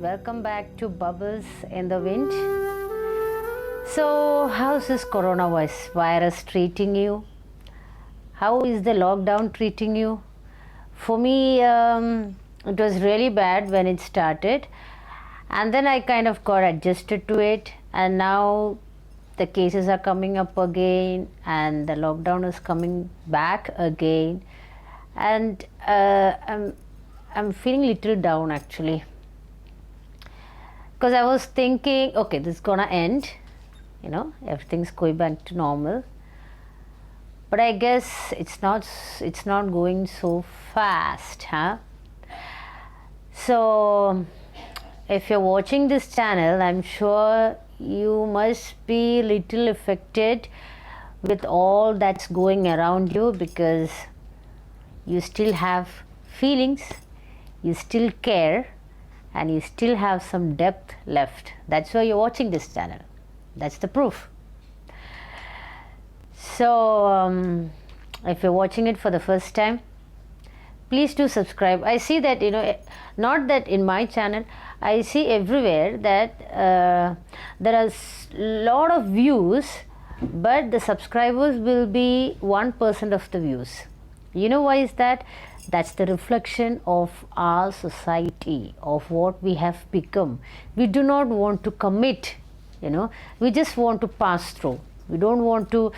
Welcome back to Bubbles in the Wind. So, how's this coronavirus treating you? How is the lockdown treating you? For me, it was really bad when it started, and then I kind of got adjusted to it, and now the cases are coming up again, and the lockdown is coming back again, and I'm feeling little down actually, because I was thinking, okay, this is gonna end, everything's going back to normal. But I guess it's not going so fast, huh? So if you're watching this channel, I'm sure you must be little affected with all that's going around you, because you still have feelings, you still care, and you still have some depth left. That's why you're watching this channel. That's the proof. So if you're watching it for the first time, please do subscribe. I see that, not that in my channel, I see everywhere that there are a lot of views, but the subscribers will be 1% of the views. You know why is that? That's the reflection of our society, of what we have become. We do not want to commit, we just want to pass through. We don't want to,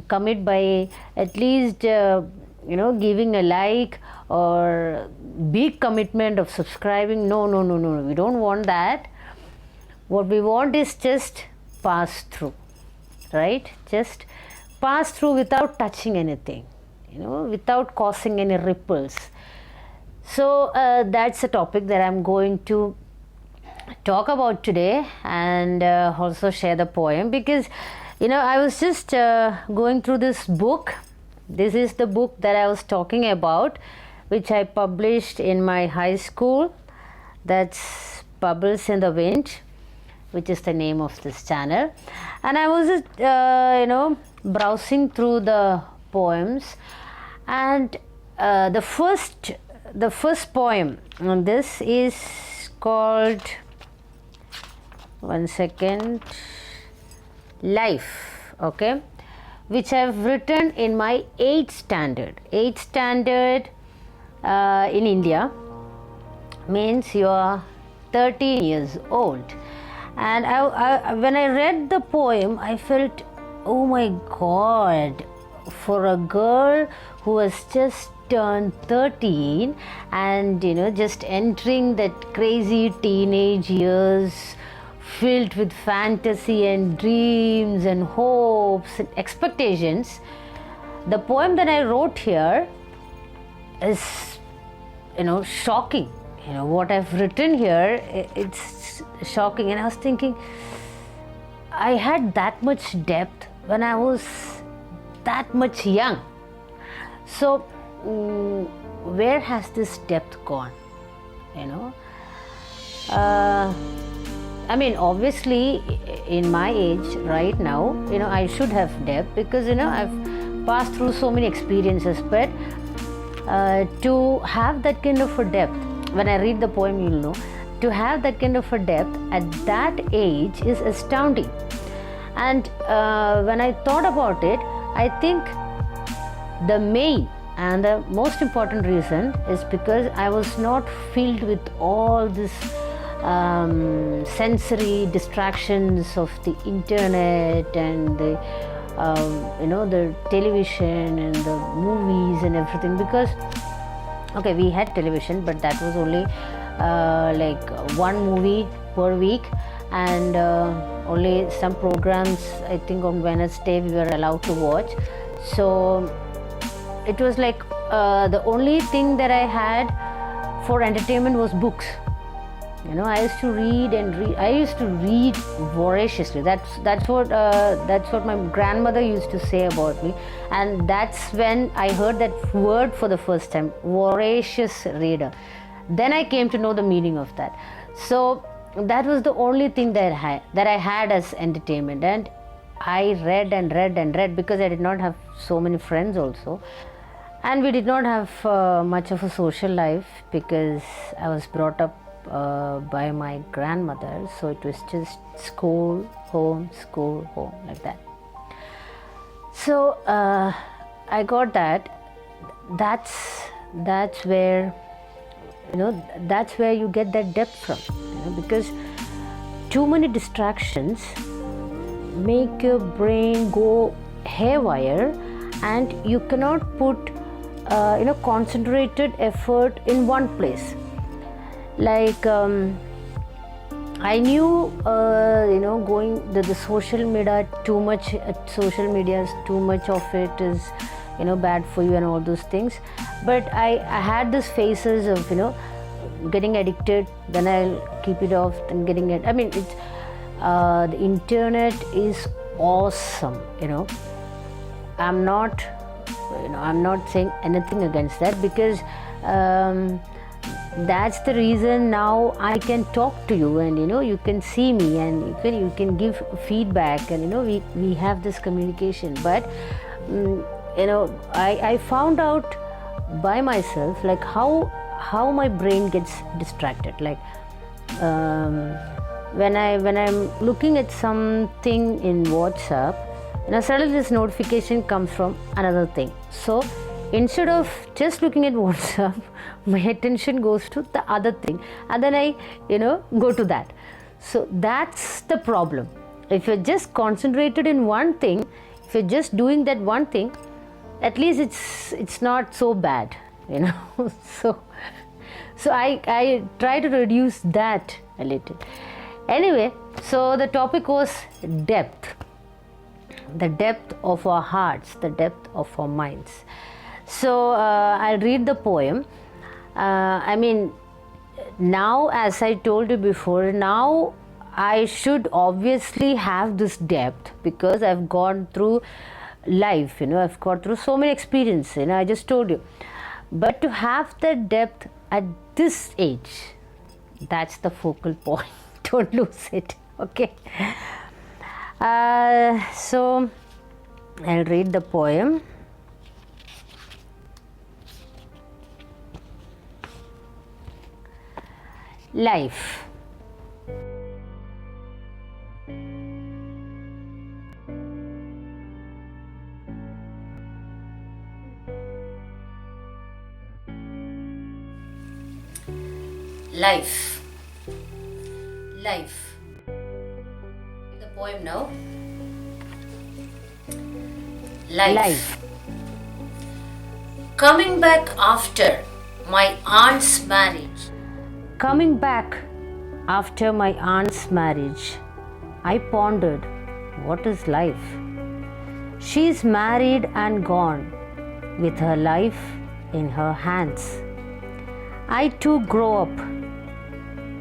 commit by at least, giving a like or big commitment of subscribing. No. We don't want that. What we want is just pass through, right? Just pass through without touching anything, without causing any ripples. So that's a topic that I'm going to talk about today, and also share the poem, because I was just going through this book. This is the book that I was talking about, which I published in my high school. That's Bubbles in the Wind, which is the name of this channel. And I was just browsing through the poems, and the first poem on this is called, one second, Life, okay, which I've written in my 8th standard. 8th standard in India means you are 13 years old. And when I read the poem, I felt, oh my God, for a girl who has just turned 13 and just entering that crazy teenage years filled with fantasy and dreams and hopes and expectations, the poem that I wrote here is shocking. What I've written here, it's shocking. And I was thinking, I had that much depth when I was that much young. So where has this depth gone? Obviously in my age right now, I should have depth, because I've passed through so many experiences. But to have that kind of a depth, when I read the poem, you'll know, to have that kind of a depth at that age is astounding. And when I thought about it, I think the main and the most important reason is because I was not filled with all this sensory distractions of the internet and the the television and the movies and everything. Because okay, we had television, but that was only like one movie per week, and only some programs, I think on Wednesday we were allowed to watch. So it was like the only thing that I had for entertainment was books. I used to read and read. I used to read voraciously. That's what my grandmother used to say about me, and that's when I heard that word for the first time, voracious reader. Then I came to know the meaning of that. So that was the only thing that I had as entertainment, and I read and read and read, because I did not have so many friends also. And we did not have much of a social life, because I was brought up by my grandmother. So it was just school, home, like that. So I got that. That's where, that's where you get that depth from, because too many distractions make your brain go haywire, and you cannot put concentrated effort in one place. Like I knew going the social media too much, too much of it is bad for you and all those things. But I had these phases of getting addicted, then I'll keep it off, then getting it. I mean, it's the internet is awesome. I'm not saying anything against that, because that's the reason now I can talk to you, and you can see me, and you can give feedback, and we have this communication. But I found out by myself, like how my brain gets distracted. Like when I'm looking at something in WhatsApp, suddenly this notification comes from another thing. So instead of just looking at WhatsApp, my attention goes to the other thing, and then I go to that. So that's the problem. If you're just concentrated in one thing, if you're just doing that one thing, at least it's not so bad. So I try to reduce that a little. Anyway, so the topic was depth. The depth of our hearts, the depth of our minds. So I'll read the poem. Now, as I told you before, now I should obviously have this depth, because I've gone through life, I've gone through so many experiences, I just told you. But to have that depth at this age, that's the focal point. Don't lose it, okay? So I'll read the poem. Life. Life. The poem now. Life. Coming back after my aunt's marriage. Coming back after my aunt's marriage, I pondered, what is life? She's married and gone, with her life in her hands. I too grow up.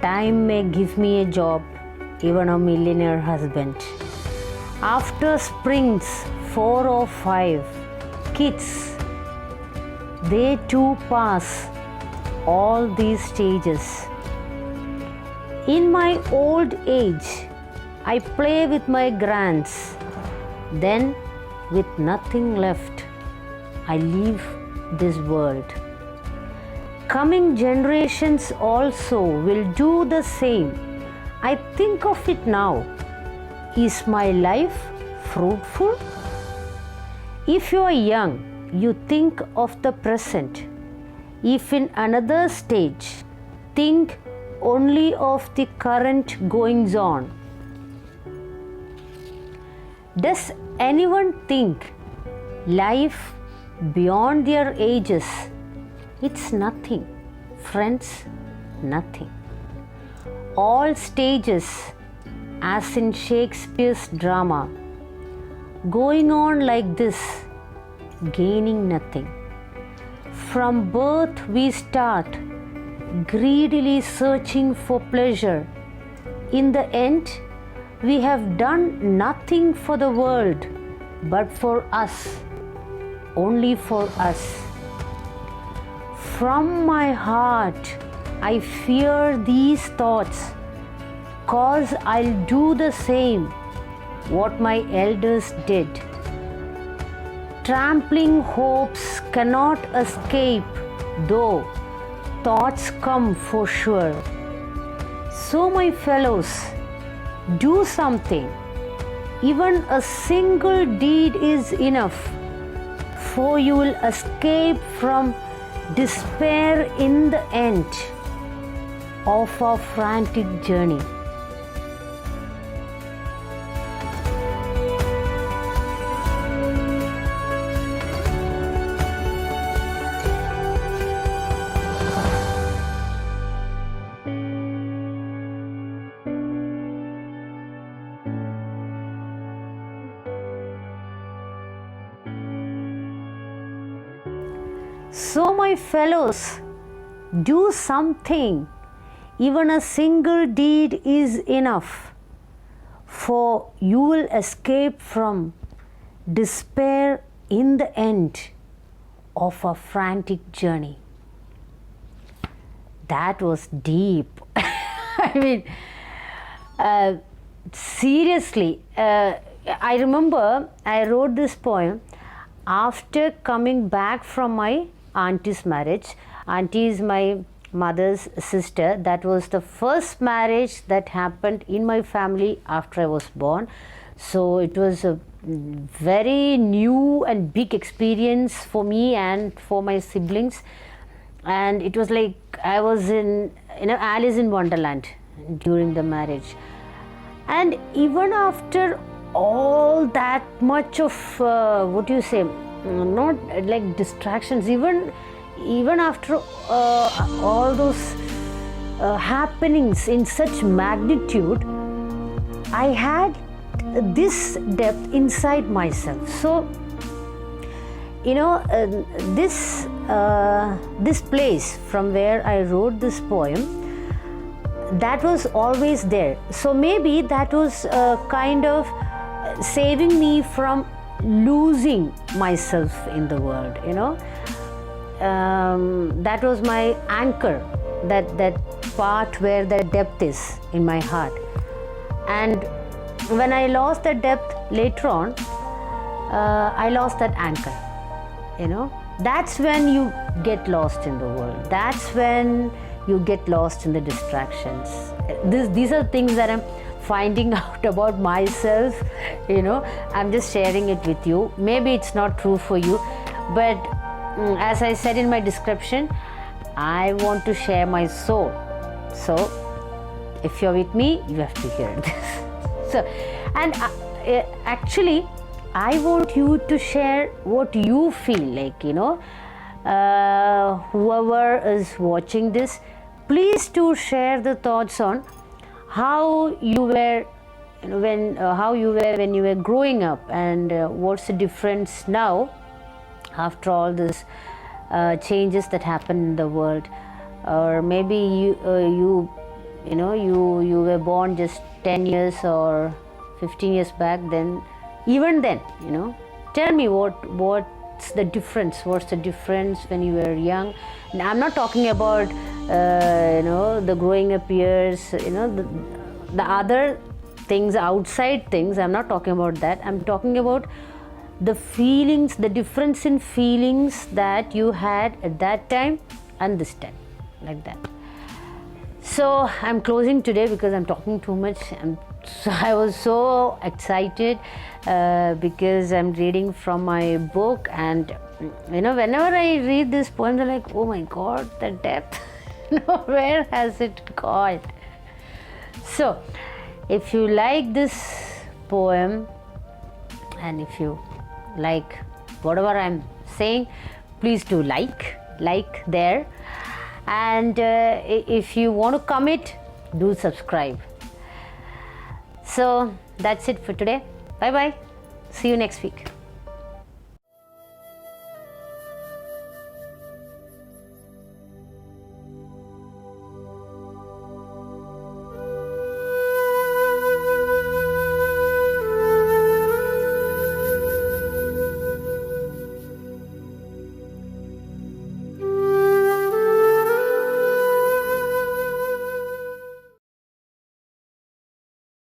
Time may give me a job, even a millionaire husband. After springs 4 or 5 kids, they too pass all these stages. In my old age, I play with my grands. Then, with nothing left, I leave this world. Coming generations also will do the same. I think of it now. Is my life fruitful? If you are young, you think of the present. If in another stage, think only of the current goings on. Does anyone think life beyond their ages? It's nothing, friends, nothing. All stages, as in Shakespeare's drama, going on like this, gaining nothing. From birth we start, greedily searching for pleasure. In the end, we have done nothing for the world, but for us, only for us. From my heart, I fear these thoughts, 'cause I'll do the same what my elders did. Trampling hopes cannot escape, though thoughts come for sure. So, my fellows, do something. Even a single deed is enough, for you will escape from despair in the end of our frantic journey. So, my fellows, do something. Even a single deed is enough, for you will escape from despair in the end of a frantic journey. That was deep. I mean, seriously, I remember I wrote this poem after coming back from my auntie's marriage. Auntie is my mother's sister. That was the first marriage that happened in my family after I was born. So it was a very new and big experience for me and for my siblings. And it was like I was in Alice in Wonderland during the marriage. And even after all that much of not like distractions, even after all those happenings in such magnitude, I had this depth inside myself. So this place from where I wrote this poem, that was always there. So maybe that was kind of saving me from losing myself in the world. That was my anchor, that part where the depth is in my heart. And when I lost that depth later on, I lost that anchor. That's when you get lost in the world. That's when you get lost in the distractions. These are things that I'm finding out about myself. I'm just sharing it with you. Maybe it's not true for you, but as I said in my description, I want to share my soul. So if you're with me, you have to hear this. So, and actually, I want you to share what you feel like. Whoever is watching this, please do share the thoughts on how you were when you were growing up, and what's the difference now after all this changes that happen in the world. Or maybe you were born just 10 years or 15 years back. Then even then, tell me what's the difference. What's the difference when you were young? Now, I'm not talking about the growing up years, the other things, outside things. I'm not talking about that. I'm talking about the feelings, the difference in feelings that you had at that time and this time, like that. So I'm closing today because I'm talking too much. I was so excited because I'm reading from my book, and whenever I read this poem, I'm like, oh my God, the depth. Where has it gone? So if you like this poem, and if you like whatever I'm saying, please do like there. And if you want to commit, do subscribe. So that's it for today. Bye bye. See you next week.